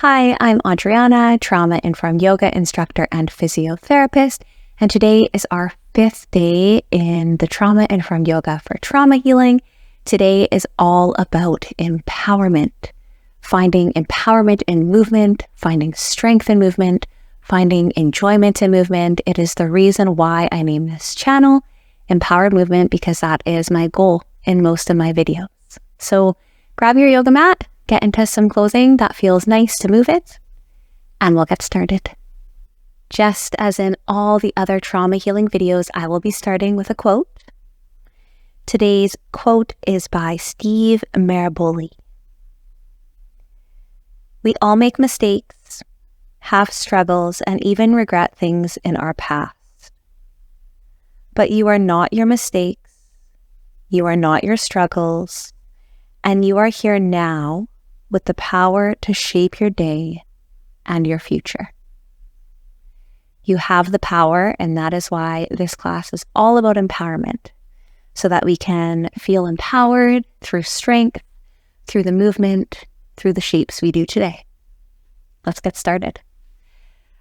Hi, I'm Adriana, trauma-informed yoga instructor and physiotherapist, and today is our 5th day in the trauma-informed yoga for trauma healing. Today is all about empowerment, finding empowerment in movement, finding strength in movement, finding enjoyment in movement. It is the reason why I named this channel Empowered Movement, because that is my goal in most of my videos. So grab your yoga mat, get into some clothing that feels nice to move it, and we'll get started. Just as in all the other trauma healing videos, I will be starting with a quote. Today's quote is by Steve Maraboli. We all make mistakes, have struggles, and even regret things in our past. But you are not your mistakes, you are not your struggles, and you are here now with the power to shape your day and your future. You have the power, and that is why this class is all about empowerment, so that we can feel empowered through strength, through the movement, through the shapes we do today. Let's get started.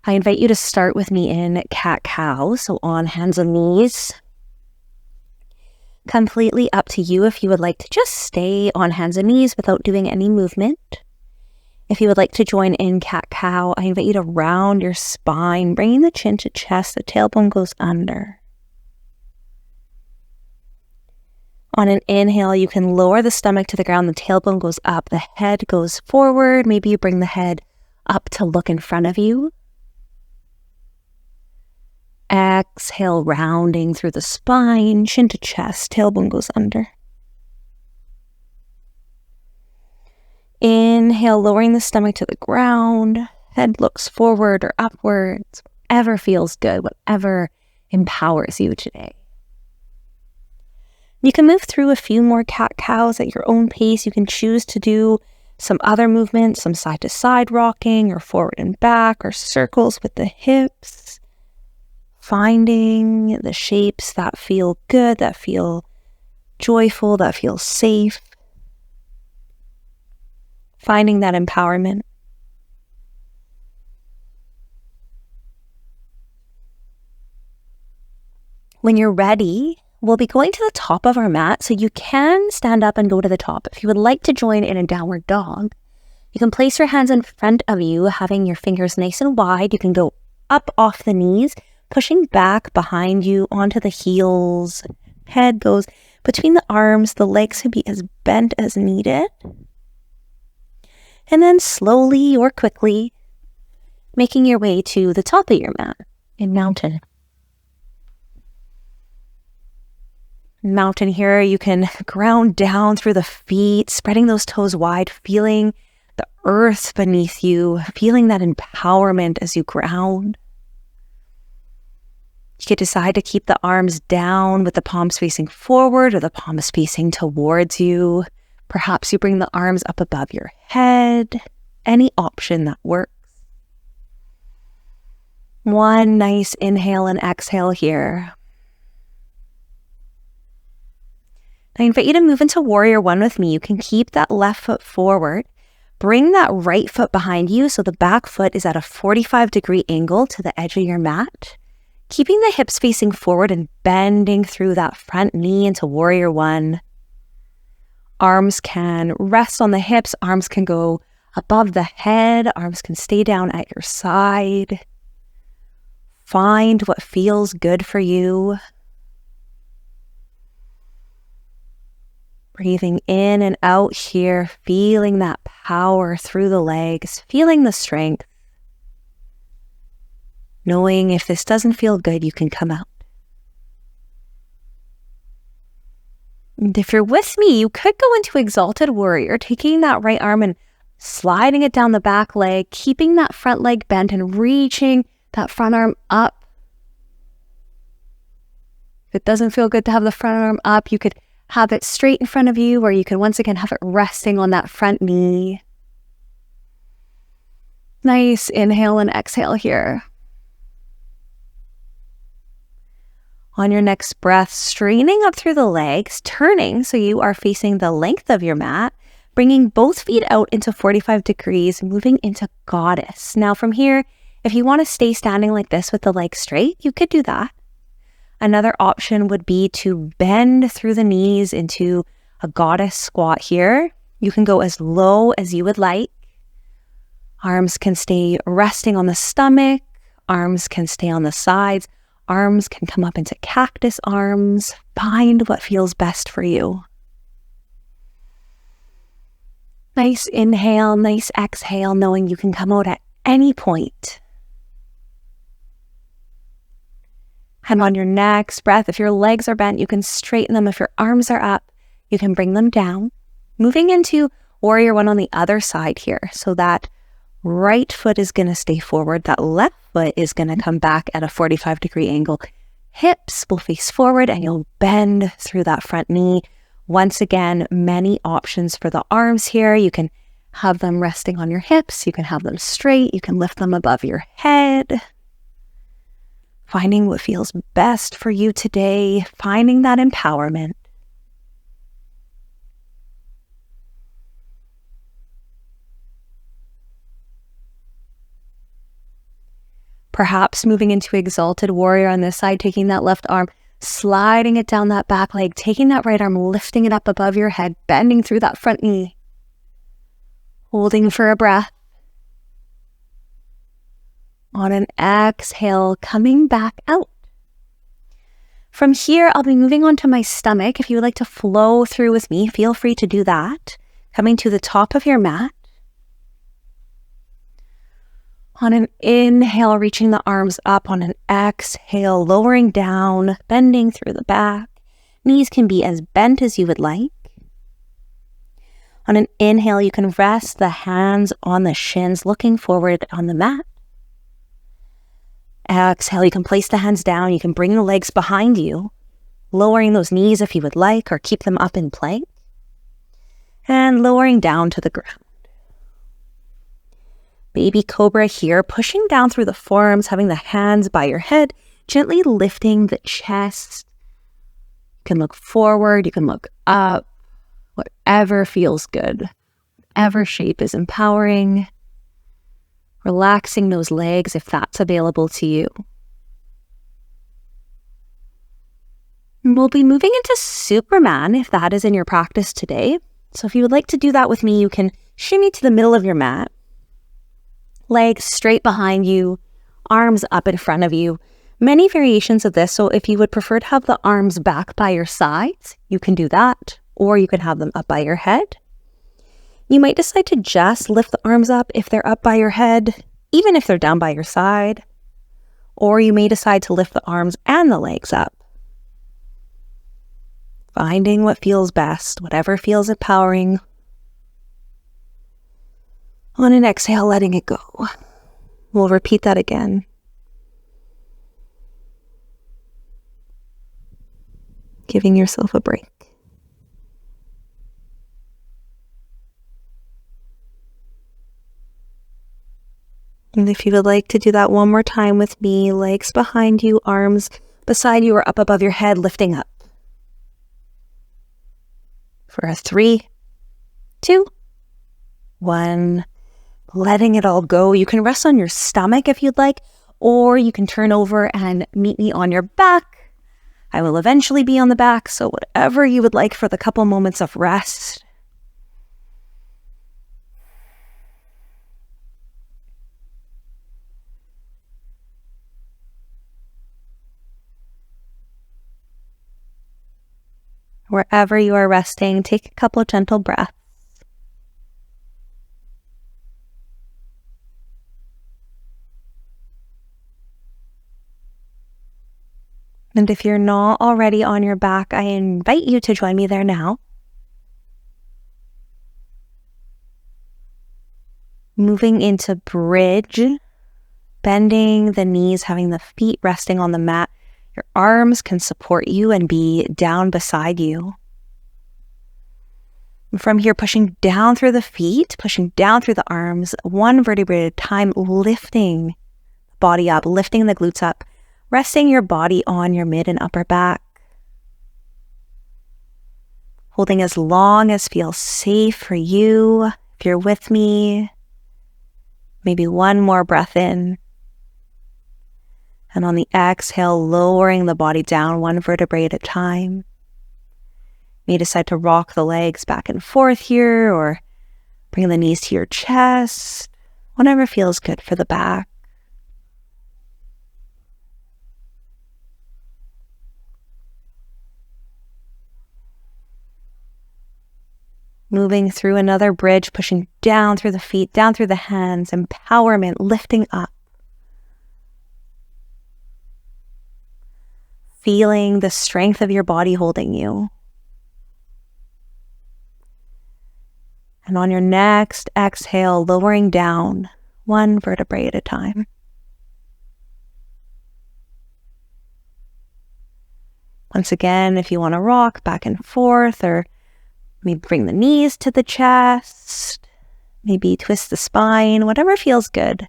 I invite you to start with me in cat-cow, so on hands and knees. Completely up to you if you would like to just stay on hands and knees without doing any movement. If you would like to join in cat-cow, I invite you to round your spine, bringing the chin to chest, the tailbone goes under. On an inhale, you can lower the stomach to the ground, the tailbone goes up, the head goes forward. Maybe you bring the head up to look in front of you. Exhale, rounding through the spine, chin to chest, tailbone goes under. Inhale, lowering the stomach to the ground, head looks forward or upwards, whatever feels good, whatever empowers you today. You can move through a few more cat-cows at your own pace. You can choose to do some other movements, some side-to-side rocking or forward and back or circles with the hips. Finding the shapes that feel good, that feel joyful, that feel safe. Finding that empowerment. When you're ready, we'll be going to the top of our mat, so you can stand up and go to the top. If you would like to join in a downward dog, you can place your hands in front of you, having your fingers nice and wide. You can go up off the knees, pushing back behind you onto the heels. Head goes between the arms. The legs can be as bent as needed. And then slowly or quickly, making your way to the top of your mat in mountain. In mountain here, you can ground down through the feet, spreading those toes wide, feeling the earth beneath you, feeling that empowerment as you ground. You could decide to keep the arms down with the palms facing forward or the palms facing towards you. Perhaps you bring the arms up above your head. Any option that works. One nice inhale and exhale here. I invite you to move into Warrior One with me. You can keep that left foot forward. Bring that right foot behind you so the back foot is at a 45-degree angle to the edge of your mat. Keeping the hips facing forward and bending through that front knee into Warrior One. Arms can rest on the hips. Arms can go above the head. Arms can stay down at your side. Find what feels good for you. Breathing in and out here, feeling that power through the legs, feeling the strength. Knowing if this doesn't feel good, you can come out. And if you're with me, you could go into Exalted Warrior, taking that right arm and sliding it down the back leg, keeping that front leg bent and reaching that front arm up. If it doesn't feel good to have the front arm up, you could have it straight in front of you, or you can once again have it resting on that front knee. Nice inhale and exhale here. On your next breath, straining up through the legs, turning so you are facing the length of your mat. bringing both feet out into 45 degrees, moving into goddess. Now from here, if you want to stay standing like this with the legs straight, you could do that. Another option would be to bend through the knees into a goddess squat here. You can go as low as you would like. Arms can stay resting on the stomach. Arms can stay on the sides. Arms can come up into cactus arms. Find what feels best for you. Nice inhale, nice exhale, knowing you can come out at any point. And on your next breath, if your legs are bent, you can straighten them. If your arms are up, you can bring them down. Moving into warrior one on the other side here. So that right foot is going to stay forward. That left foot is going to come back at a 45-degree angle. Hips will face forward and you'll bend through that front knee. Once again, many options for the arms here. You can have them resting on your hips. You can have them straight. You can lift them above your head. Finding what feels best for you today. Finding that empowerment. Perhaps moving into exalted warrior on this side, taking that left arm, sliding it down that back leg, taking that right arm, lifting it up above your head, bending through that front knee. Holding for a breath. On an exhale, coming back out. From here, I'll be moving on to my stomach. If you would like to flow through with me, feel free to do that. Coming to the top of your mat. On an inhale, reaching the arms up. On an exhale, lowering down, bending through the back. Knees can be as bent as you would like. On an inhale, you can rest the hands on the shins, looking forward on the mat. Exhale, you can place the hands down. You can bring the legs behind you, lowering those knees if you would like, or keep them up in plank. And lowering down to the ground. Baby cobra here, pushing down through the forearms, having the hands by your head, gently lifting the chest. You can look forward, you can look up, whatever feels good, whatever shape is empowering. Relaxing those legs if that's available to you. And we'll be moving into Superman if that is in your practice today. So if you would like to do that with me, you can shimmy to the middle of your mat. Legs straight behind you, arms up in front of you. Many variations of this. So if you would prefer to have the arms back by your sides, you can do that. Or you can have them up by your head. You might decide to just lift the arms up if they're up by your head, even if they're down by your side. Or you may decide to lift the arms and the legs up. Finding what feels best, whatever feels empowering. On an exhale, letting it go. We'll repeat that again. Giving yourself a break. And if you would like to do that one more time with me, legs behind you, arms beside you or up above your head, lifting up. For a 3, 2, 1, letting it all go. You can rest on your stomach if you'd like, or you can turn over and meet me on your back. I will eventually be on the back, so whatever you would like for the couple moments of rest. Wherever you are resting, take a couple gentle breaths. And if you're not already on your back, I invite you to join me there now. Moving into bridge, bending the knees, having the feet resting on the mat. Your arms can support you and be down beside you. And from here, pushing down through the feet, pushing down through the arms, one vertebrae at a time, lifting the body up, lifting the glutes up, resting your body on your mid and upper back. holding as long as feels safe for you. If you're with me, maybe one more breath in. And on the exhale, lowering the body down one vertebrae at a time. You may decide to rock the legs back and forth here, or bring the knees to your chest, whatever feels good for the back. Moving through another bridge, pushing down through the feet, down through the hands, empowerment, lifting up. Feeling the strength of your body holding you. And on your next exhale, lowering down one vertebrae at a time. Once again, if you want to rock back and forth, or maybe bring the knees to the chest, maybe twist the spine, whatever feels good.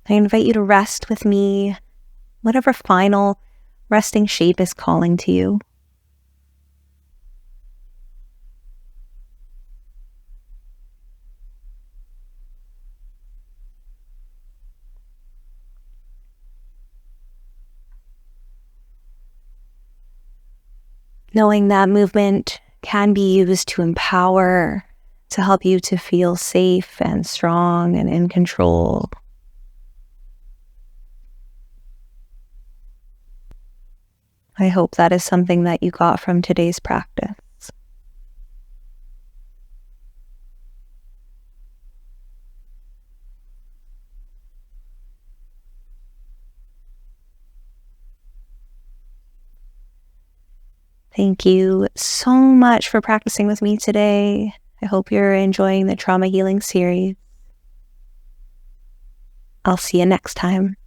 I invite you to rest with me, whatever final resting shape is calling to you. Knowing that movement can be used to empower, to help you to feel safe and strong and in control. I hope that is something that you got from today's practice. Thank you so much for practicing with me today. I hope you're enjoying the trauma healing series. I'll see you next time.